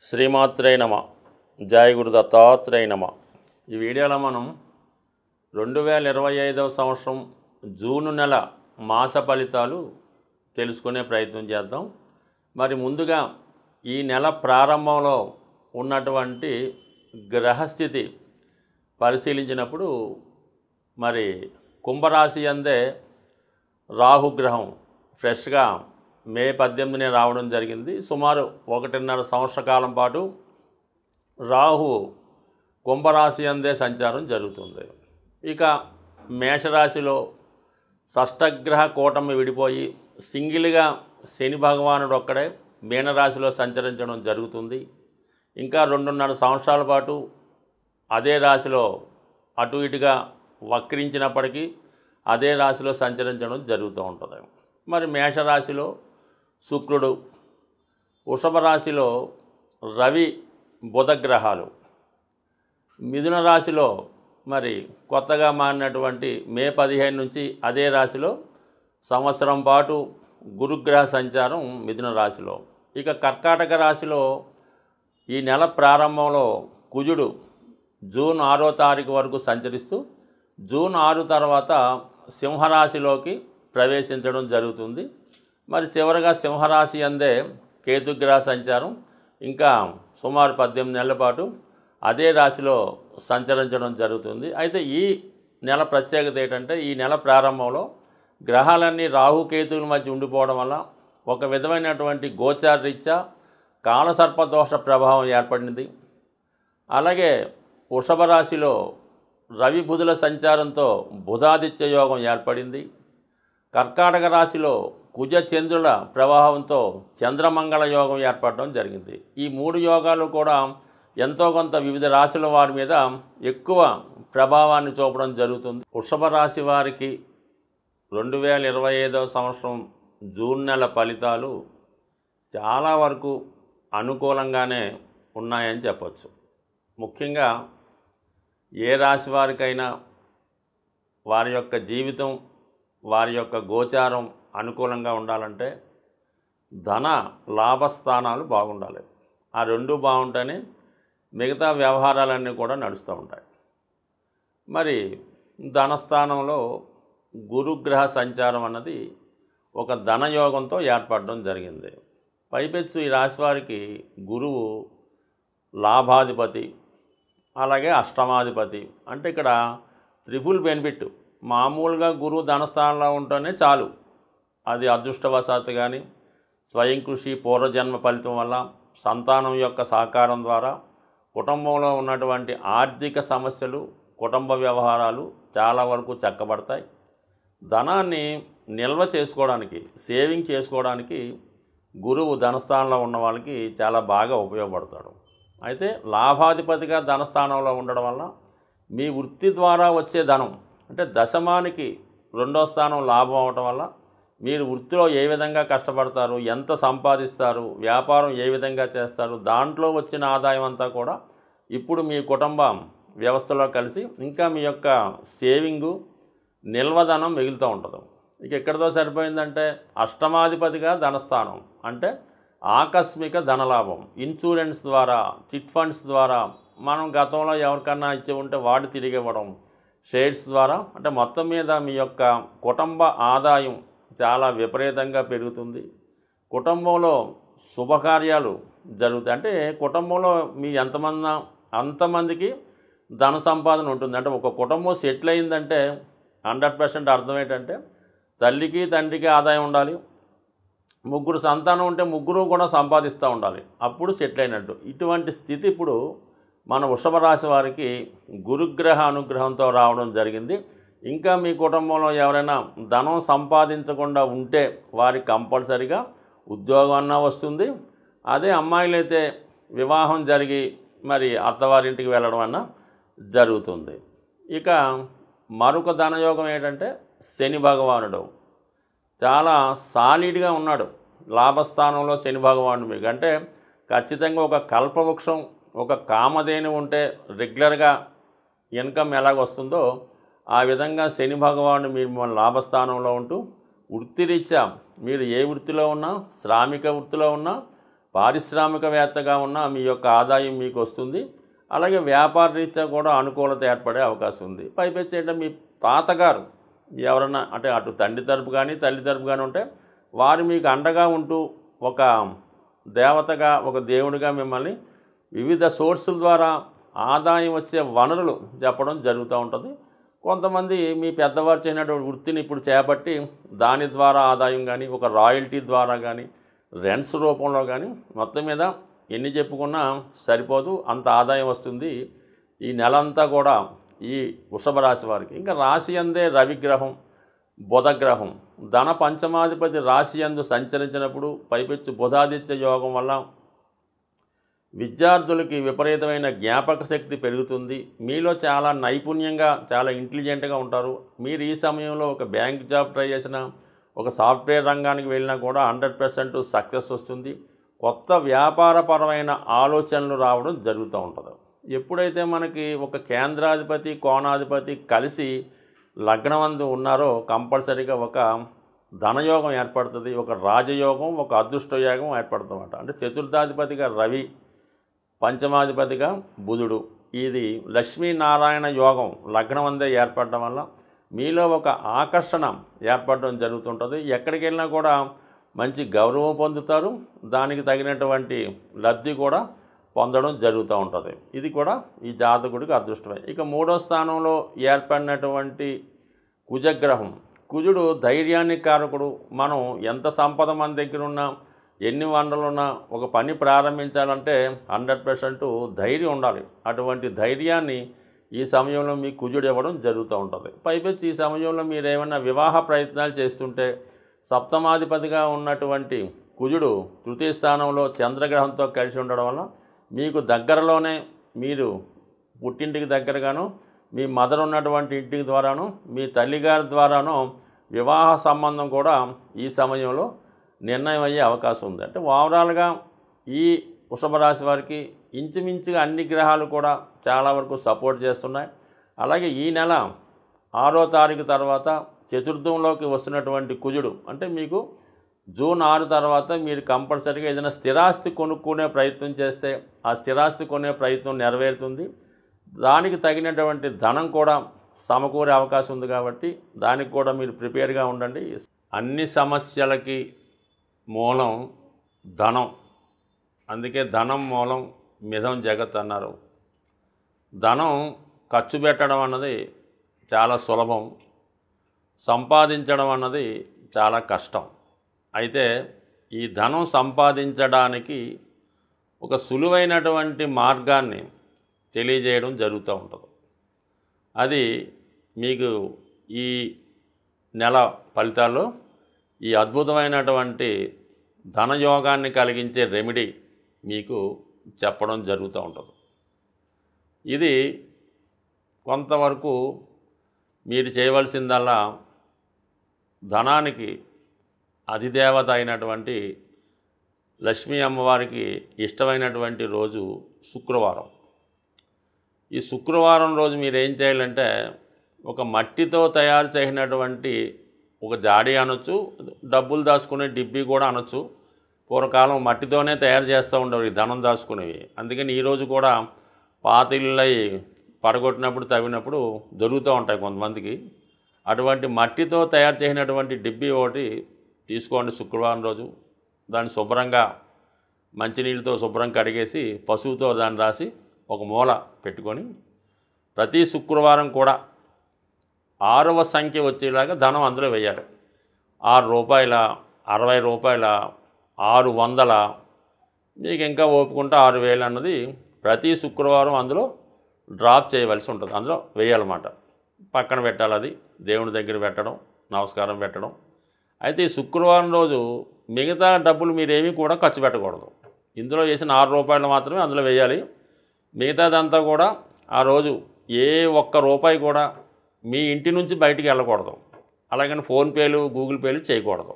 శ్రీమాత్రే నమ. జయ గురు దత్తాత్రేయ నమ. ఈ వీడియోలో మనం 2025వ సంవత్సరం జూన్ నెల మాస ఫలితాలు తెలుసుకునే ప్రయత్నం చేద్దాం. మరి ముందుగా ఈ నెల ప్రారంభంలో ఉన్నటువంటి గ్రహస్థితి పరిశీలించినప్పుడు మరి కుంభరాశి అందే రాహుగ్రహం ఫ్రెష్గా మే 18నే రావడం జరిగింది. సుమారు 1.5 సంవత్సర కాలం పాటు రాహు కుంభరాశి అందే సంచారం జరుగుతుంది. ఇక మేషరాశిలో షష్టగ్రహ కూటమి విడిపోయి సింగిల్గా శని భగవానుడు ఒక్కడే మీనరాశిలో సంచరించడం జరుగుతుంది. ఇంకా 2.5 సంవత్సరాల పాటు అదే రాశిలో అటు ఇటుగా వక్రించినప్పటికీ అదే రాశిలో సంచరించడం జరుగుతూ ఉంటుంది. మరి మేషరాశిలో శుక్రుడు, వృషభ రాశిలో రవి బుధ గ్రహాలు, మిథున రాశిలో మరి కొత్తగా మారినటువంటి మే 15 నుంచి అదే రాశిలో సంవత్సరం పాటు గురుగ్రహ సంచారం మిథున రాశిలో. ఇక కర్కాటక రాశిలో ఈ నెల ప్రారంభంలో కుజుడు జూన్ 6వ తారీఖు వరకు సంచరిస్తూ జూన్ 6 తర్వాత సింహరాశిలోకి ప్రవేశించడం జరుగుతుంది. మరి చివరగా సింహరాశి అందే కేతుగ్రహ సంచారం ఇంకా సుమారు 18 నెలల పాటు అదే రాశిలో సంచరించడం జరుగుతుంది. అయితే ఈ నెల ప్రత్యేకత ఏంటంటే ఈ నెల ప్రారంభంలో గ్రహాలన్నీ రాహుకేతువుల మధ్య ఉండిపోవడం వల్ల ఒక విధమైనటువంటి గోచారరీత్యా కాలసర్పదోష ప్రభావం ఏర్పడింది. అలాగే వృషభ రాశిలో రవి బుధుల సంచారంతో బుధాదిత్య యోగం ఏర్పడింది. కర్కాటక రాశిలో కుజ చంద్రుల ప్రభావంతో చంద్రమంగళ యోగం ఏర్పడడం జరిగింది. ఈ 3 యోగాలు కూడా ఎంతో కొంత వివిధ రాశుల వారి మీద ఎక్కువ ప్రభావాన్ని చూపడం జరుగుతుంది. వృషభ రాశి వారికి 2025వ సంవత్సరం జూన్ నెల ఫలితాలు చాలా వరకు అనుకూలంగానే ఉన్నాయని చెప్పచ్చు. ముఖ్యంగా ఏ రాశి వారికైనా వారి యొక్క జీవితం వారి యొక్క గోచారం అనుకూలంగా ఉండాలంటే ధన లాభస్థానాలు బాగుండాలి. ఆ రెండు బాగుంటేనే మిగతా వ్యవహారాలన్నీ కూడా నడుస్తూ ఉంటాయి. మరి ధనస్థానంలో గురుగ్రహ సంచారం అన్నది ఒక ధనయోగంతో ఏర్పడడం జరిగింది. పైపెచ్చు ఈ రాశి వారికి గురువు లాభాధిపతి అలాగే అష్టమాధిపతి. అంటే ఇక్కడ త్రిపుల్ బెనిఫిట్. మామూలుగా గురువు ధనస్థానంలో ఉంటేనే చాలు, అది అదృష్టవశాత్తు కానీ స్వయం కృషి పూర్వజన్మ ఫలితం వల్ల సంతానం యొక్క సహకారం ద్వారా కుటుంబంలో ఉన్నటువంటి ఆర్థిక సమస్యలు కుటుంబ వ్యవహారాలు చాలా వరకు చక్కబడతాయి. ధనాన్ని నిల్వ చేసుకోవడానికి సేవింగ్ చేసుకోవడానికి గురువు ధనస్థానంలో ఉన్న వాళ్ళకి చాలా బాగా ఉపయోగపడతాడు. అయితే లాభాధిపతిగా ధనస్థానంలో ఉండడం వల్ల మీ వృత్తి ద్వారా వచ్చే ధనం అంటే దశమానికి 2వ స్థానం లాభం అవటం వల్ల మీరు వృత్తిలో ఏ విధంగా కష్టపడతారు, ఎంత సంపాదిస్తారు, వ్యాపారం ఏ విధంగా చేస్తారు, దాంట్లో వచ్చిన ఆదాయం అంతా కూడా ఇప్పుడు మీ కుటుంబ వ్యవస్థలో కలిసి ఇంకా మీ యొక్క సేవింగు నిల్వధనం మిగులుతూ ఉంటుంది. ఇక ఎక్కడితో సరిపోయిందంటే అష్టమాధిపతిగా ధనస్థానం అంటే ఆకస్మిక ధనలాభం, ఇన్సూరెన్స్ ద్వారా, చిట్ ఫండ్స్ ద్వారా, మనం గతంలో ఎవరికన్నా ఇచ్చి ఉంటే వాడు తిరిగి ఇవ్వడం, షేర్స్ ద్వారా, అంటే మొత్తం మీద మీ యొక్క కుటుంబ ఆదాయం చాలా విపరీతంగా పెరుగుతుంది. కుటుంబంలో శుభకార్యాలు జరుగుతాయి. అంటే కుటుంబంలో మీ ఎంతమంది అంతమందికి ధన సంపాదన ఉంటుంది. అంటే ఒక కుటుంబం సెటిల్ అయిందంటే 100% అర్థం ఏంటంటే తల్లికి తండ్రికి ఆదాయం ఉండాలి, 3 సంతానం ఉంటే 3 కూడా సంపాదిస్తూ ఉండాలి, అప్పుడు సెటిల్ అయినట్టు. ఇటువంటి స్థితి ఇప్పుడు మన వృషభ రాశి వారికి గురుగ్రహ అనుగ్రహంతో రావడం జరిగింది. ఇంకా మీ కుటుంబంలో ఎవరైనా ధనం సంపాదించకుండా ఉంటే వారికి కంపల్సరిగా ఉద్యోగం అన్నా వస్తుంది. అదే అమ్మాయిలైతే వివాహం జరిగి మరి అత్తవారింటికి వెళ్ళడం అన్నా జరుగుతుంది. ఇక మరొక ధనయోగం ఏంటంటే శని భగవానుడు చాలా సాలిడ్గా ఉన్నాడు లాభస్థానంలో. శని భగవానుడు మీకు అంటే ఖచ్చితంగా ఒక కల్పవృక్షం, ఒక కామధేను ఉంటే రెగ్యులర్గా ఇన్కమ్ ఎలాగొస్తుందో ఆ విధంగా శని భగవానుడు మీరు లాభస్థానంలో ఉంటూ వృత్తిరీత్యా మీరు ఏ వృత్తిలో ఉన్నా, శ్రామిక వృత్తిలో ఉన్నా పారిశ్రామికవేత్తగా ఉన్న మీ యొక్క ఆదాయం మీకు వస్తుంది. అలాగే వ్యాపార రీత్యా కూడా అనుకూలత ఏర్పడే అవకాశం ఉంది. పైపెచ్చి ఏంటంటే మీ తాతగారు ఎవరన్నా అంటే అటు తండ్రి తరపు కానీ తల్లి తరపు కానీ ఉంటే వారు మీకు అండగా ఉంటూ ఒక దేవతగా ఒక దేవుడిగా మిమ్మల్ని వివిధ సోర్సుల ద్వారా ఆదాయం వచ్చే వనరులు చెప్పడం జరుగుతూ ఉంటుంది. కొంతమంది మీ పెద్దవారు చేయనటువంటి వృత్తిని ఇప్పుడు చేపట్టి దాని ద్వారా ఆదాయం కానీ ఒక రాయల్టీ ద్వారా కానీ రెంట్స్ రూపంలో కానీ మొత్తం మీద ఎన్ని చెప్పుకున్నా సరిపోదు, అంత ఆదాయం వస్తుంది ఈ నెలంతా కూడా ఈ వృషభ రాశి వారికి. ఇంకా రాశి అందే రవిగ్రహం బుధగ్రహం ధన పంచమాధిపతి రాశి అందు సంచరించినప్పుడు పైపెచ్చు బుధాదిత్య యోగం వల్ల విద్యార్థులకి విపరీతమైన జ్ఞాపక శక్తి పెరుగుతుంది. మీలో చాలా నైపుణ్యంగా చాలా ఇంటెలిజెంట్గా ఉంటారు. మీరు ఈ సమయంలో ఒక బ్యాంక్ జాబ్ ట్రై చేసినా ఒక సాఫ్ట్వేర్ రంగానికి వెళ్ళినా కూడా 100% సక్సెస్ వస్తుంది. కొత్త వ్యాపారపరమైన ఆలోచనలు రావడం జరుగుతూ ఉంటుంది. ఎప్పుడైతే మనకి ఒక కేంద్రాధిపతి కోణాధిపతి కలిసి లగ్నమందు ఉన్నారో కంపల్సరీగా ఒక ధనయోగం ఏర్పడుతుంది, ఒక రాజయోగం ఒక అదృష్టయోగం ఏర్పడుతుందన్నమాట. అంటే చతుర్థాధిపతిగా రవి, పంచమాధిపతిగా బుధుడు, ఇది లక్ష్మీనారాయణ యోగం లగ్నమందే ఏర్పడడం వల్ల మీలో ఒక ఆకర్షణ ఏర్పడడం జరుగుతుంటుంది. ఎక్కడికి వెళ్ళినా కూడా మంచి గౌరవం పొందుతారు, దానికి తగినటువంటి లబ్ధి కూడా పొందడం జరుగుతూ ఉంటుంది. ఇది కూడా ఈ జాతకుడికి అదృష్టమే. ఇక మూడో స్థానంలో ఏర్పడినటువంటి కుజగ్రహం, కుజుడు ధైర్యానికి కారకుడు. మనం ఎంత సంపద మన దగ్గర ఉన్నా ఎన్ని వనరులున్నా ఒక పని ప్రారంభించాలంటే 100% ధైర్యం ఉండాలి. అటువంటి ధైర్యాన్ని ఈ సమయంలో మీ కుజుడు ఇవ్వడం జరుగుతూ ఉంటుంది. పైపెచ్చి ఈ సమయంలో మీరు ఏమైనా వివాహ ప్రయత్నాలు చేస్తుంటే సప్తమాధిపతిగా ఉన్నటువంటి కుజుడు తృతీయ స్థానంలో చంద్రగ్రహంతో కలిసి ఉండడం వల్ల మీకు దగ్గరలోనే మీరు పుట్టింటికి దగ్గరగాను మీ మదర్ ఉన్నటువంటి ఇంటికి ద్వారాను మీ తల్లిగారి ద్వారాను వివాహ సంబంధం కూడా ఈ సమయంలో నిర్ణయం అయ్యే అవకాశం ఉంది. అంటే ఓవరాల్గా ఈ వృషభ రాశి వారికి ఇంచుమించుగా అన్ని గ్రహాలు కూడా చాలా వరకు సపోర్ట్ చేస్తున్నాయి. అలాగే ఈ నెల 6వ తారీఖు తర్వాత చతుర్థంలోకి వస్తున్నటువంటి కుజుడు అంటే మీకు జూన్ 6 తర్వాత మీరు కంపల్సరీగా ఏదైనా స్థిరాస్తి కొనుక్కునే ప్రయత్నం చేస్తే ఆ స్థిరాస్తి కొనే ప్రయత్నం నెరవేరుతుంది. దానికి తగినటువంటి ధనం కూడా సమకూరే అవకాశం ఉంది. కాబట్టి దానికి కూడా మీరు ప్రిపేర్గా ఉండండి. అన్ని సమస్యలకి మూలం ధనం, అందుకే ధనం మూలం మిథం జగత్ అన్నారు. ధనం ఖర్చు పెట్టడం అన్నది చాలా సులభం, సంపాదించడం అన్నది చాలా కష్టం. అయితే ఈ ధనం సంపాదించడానికి ఒక సులువైనటువంటి మార్గాన్ని తెలియజేయడం జరుగుతూ ఉంటుంది. అది మీకు ఈ నెల ఫలితాల్లో ఈ అద్భుతమైనటువంటి ధనయోగాన్ని కలిగించే రెమెడీ మీకు చెప్పడం జరుగుతూ ఉంటుంది. ఇది కొంతవరకు మీరు చేయవలసిందల్లా ధనానికి అధిదేవత అయినటువంటి లక్ష్మీ అమ్మవారికి ఇష్టమైనటువంటి రోజు శుక్రవారం. ఈ శుక్రవారం రోజు మీరు ఏం చేయాలంటే ఒక మట్టితో తయారు చేసినటువంటి ఒక జాడీ అనొచ్చు, డబ్బులు దాచుకునే డిబ్బీ కూడా అనొచ్చు. పూర్వకాలం మట్టితోనే తయారు చేస్తూ ఉండేవి ధనం దాచుకునేవి. అందుకని ఈరోజు కూడా పాత ఇళ్ళై పడగొట్టినప్పుడు తవ్వినప్పుడు దొరుకుతూ ఉంటాయి కొంతమందికి. అటువంటి మట్టితో తయారు చేసినటువంటి డిబ్బీ ఒకటి తీసుకోండి శుక్రవారం రోజు. దాన్ని శుభ్రంగా మంచినీళ్ళతో శుభ్రం కడిగేసి పసుపుతో దాన్ని రాసి ఒక మూల పెట్టుకొని ప్రతి శుక్రవారం కూడా 6వ సంఖ్య వచ్చేలాగా ధనం అందులో వేయాలి. 6 రూపాయల, 60 రూపాయల, 600, మీకు ఇంకా ఓపుకుంటే 6000 అన్నది ప్రతి శుక్రవారం అందులో డ్రాప్ చేయవలసి ఉంటుంది. అందులో వేయాలన్నమాట. పక్కన పెట్టాలి, అది దేవుని దగ్గర పెట్టడం, నమస్కారం పెట్టడం. అయితే ఈ శుక్రవారం రోజు మిగతా డబ్బులు మీరేమీ కూడా ఖర్చు పెట్టకూడదు. ఇందులో చేసిన 6 రూపాయలు మాత్రమే అందులో వేయాలి. మిగతాదంతా కూడా ఆ రోజు ఏ ఒక్క రూపాయి కూడా మీ ఇంటి నుంచి బయటికి వెళ్ళకూడదు. అలాగని ఫోన్పేలు గూగుల్ పేలు చేయకూడదు.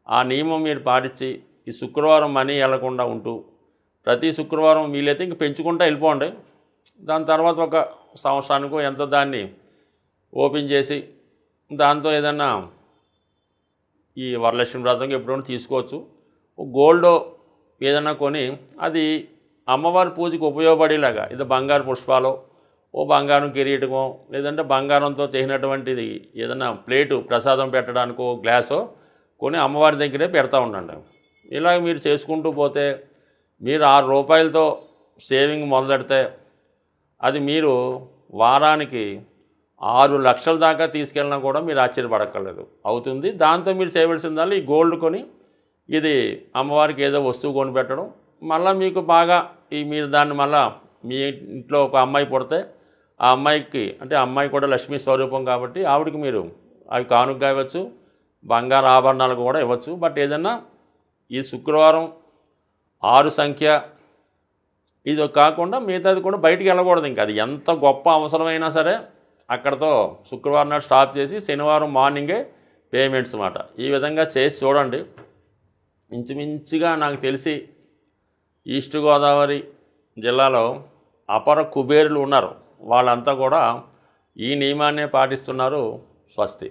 ఆ నియమం మీరు పాటించి ఈ శుక్రవారం మనీ వెళ్లకుండా ఉంటూ ప్రతి శుక్రవారం వీలైతే ఇంక పెంచుకుంటూ వెళ్ళిపోండి. దాని తర్వాత ఒక సంవత్సరానికో ఎంతో దాన్ని ఓపెన్ చేసి దాంతో ఏదన్నా ఈ వరలక్ష్మి వ్రతం ఎప్పుడైనా తీసుకోవచ్చు. గోల్డ్ ఏదైనా కొని అది అమ్మవారి పూజకి ఉపయోగపడేలాగా, ఇది బంగారు పుష్పాలు, ఓ బంగారం కిరీటమో, లేదంటే బంగారంతో చేసినటువంటిది ఏదైనా ప్లేటు ప్రసాదం పెట్టడానికో గ్లాసో కొని అమ్మవారి దగ్గరే పెడతా ఉండండి. ఇలాగ మీరు చేసుకుంటూ పోతే మీరు ₹6 సేవింగ్ మొదలెడితే అది మీరు వారానికి 6 లక్షల దాకా తీసుకెళ్ళినా కూడా మీరు ఆశ్చర్యపడక్కర్లేదు, అవుతుంది. దాంతో మీరు చేయవలసిందల్లా ఈ గోల్డ్ కొని ఇది అమ్మవారికి ఏదో వస్తువు కొని పెట్టడం, మళ్ళీ మీకు బాగా మీరు దాన్ని మళ్ళీ మీ ఇంట్లో ఒక అమ్మాయి పుడితే ఆ అమ్మాయికి, అంటే అమ్మాయి కూడా లక్ష్మీ స్వరూపం కాబట్టి ఆవిడకి మీరు అవి కానుకగా ఇవ్వచ్చు, బంగారు ఆభరణాలు కూడా ఇవ్వచ్చు. బట్ ఏదన్నా ఈ శుక్రవారం 6 సంఖ్య ఇది కాకుండా మిగతాది కూడా బయటికి వెళ్ళకూడదు. ఇంకా అది ఎంత గొప్ప అవసరమైనా సరే అక్కడతో శుక్రవారం నాడు స్టాప్ చేసి శనివారం మార్నింగే పేమెంట్స్ మాట. ఈ విధంగా చేసి చూడండి. ఇంచుమించుగా నాకు తెలిసి ఈస్ట్ గోదావరి జిల్లాలో అపర కుబేరులు ఉన్నారు, వాళ్ళంతా కూడా ఈ నియమాన్నే పాటిస్తున్నారు. స్వస్తి.